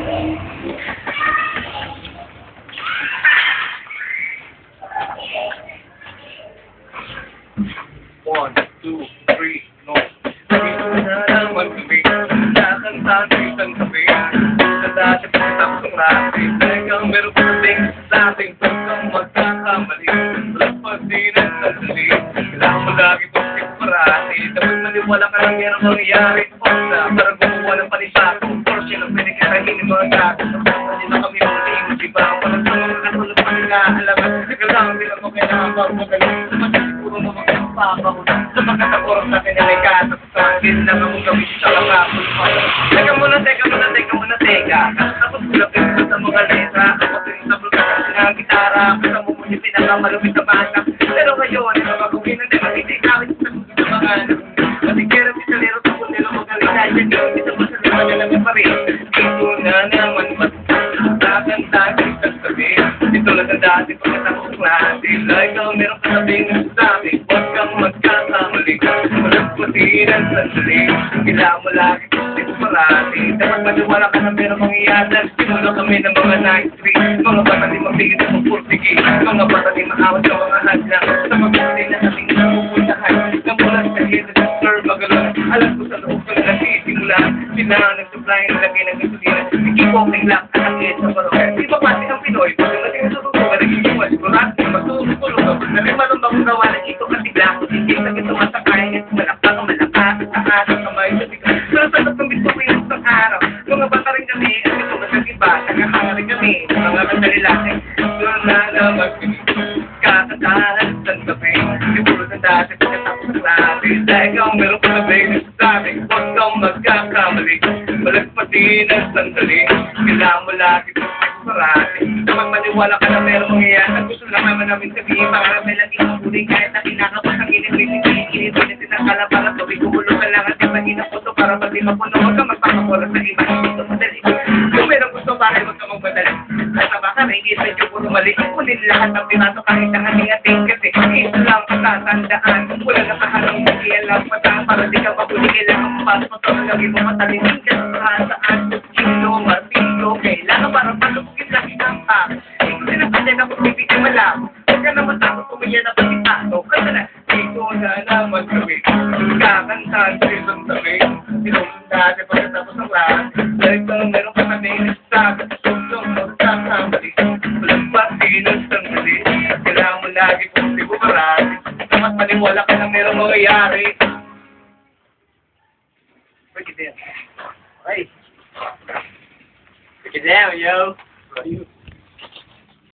One, two, three, no. Dito na naman kami, nakakanta sa isang tabi. Sa dati pagkatapos ng rati, talagang meron pa sabing sa ating pagkang magkakamali. Lagpas din ang sandali, kailangan mo lagi positive parati. Dapat maniwala ka lang meron mangyayari. Pagsa, parang gumawa ng panisako. Portion ng pinagkarahin ng mga gato. Tapos nila kami muling, diba? Parang sa mga katulog pa nila, alaman. Kailangan nila mo kailangan magmagaling. Siguro mo magpapako sa pagkatakorong natin na may kasapasagin na akong gawin sa kakapos pa. Teka muna. Tapos kulapin ko sa mga letra. Tapos yung sablog ka ng gitara. Kasama mo yung pinakamalupit na bata. Pero ngayon, ito magawin na din. Matitikaw sa mga anak. Matikira si Salero sa kung nila magaling na yan. Ito mo sa lima na namin pa rin. Ito na naman magkakanta sa sabi. Ito na sa dati pagkatapos ng klase. Like ikaw meron ka sabing sabi. Huwag kang magkakamali. Walang patinan sa sali. Kailangan mo lagi kung parati. Dapat maniwala ka na meron mangyayari. Sinulo kami ng mga 93. Mga bata di mapigil sa pupursigi. Mga bata di maawat sa mga hadlang. Sa magkakali na ating napupuntahan. Namulat sa hito sa sir magalon. Alam ko sa loob ko na nagsisimula. Sinang nagsupply na lagay ng gasolina. Hindi ko ang lang at akit sa parong. Di ba pati ang Pinoy? Pag natin sa tutuwa, nagsisimula. Sigurado na magtutulog ako. Nalimanong magugawa na ito kasi blanco. Hindi sa ito masakay. Malakpak ang malakas. Sa araw kamay sa bigas. Pero sa tapang bitbuwin ng araw. Mga bata rin kami. At ito nagsiba. Nagkakanga rin kami. Mga kandalilasin. Doon na naman kami. Kakantahan sa gabi. Siguro na dati pagkatapos ng klase. Dahil ikaw meron pa na big nagsasabi. Huwag kang magkakamali. Malagpatin ang sandali. Kailangan mo lagi parati. Dapat maniwala ka na meron mangyayari. At gusto lang naman namin sabihin. Para may laging mabuling kahit na kinakapos ang init-init ng kalapala. Sabi kumulo ka lang at ipahin ang puto para pati mapuno. Huwag ka magpapakura sa iba. Ito madali. Kung meron gusto bahay, huwag ka magmadali. At sa baka may isip yung puro mali. Kunin lahat ng pinato kahit ang ating-ating. Kasi ito lang patatandaan. Wala na kahanang magiyan lang patang. Para di ka mabuli. Kailangan mapasok. Lagi mo matalimin ka sa saan. Sino, martilo. Kailangan para palupugin lang isang pa. Hindi ko sinapasya na kung bibigyan mo lang. Huwag ka naman takot pumiyan na pagkitato. Kaya na, ito na naman kami. Kakantahan sa isang tabi. Sinunod dati pagkatapos ng lahat. Dahil kung meron ka kami nagsasabi. Sulong magkakamali. Walang patinas ng dali. Kailangan mo lagi kung di mo marami. Dapat maniwala ka na meron mangyayari. Break it down. Hey. Break it down, yo.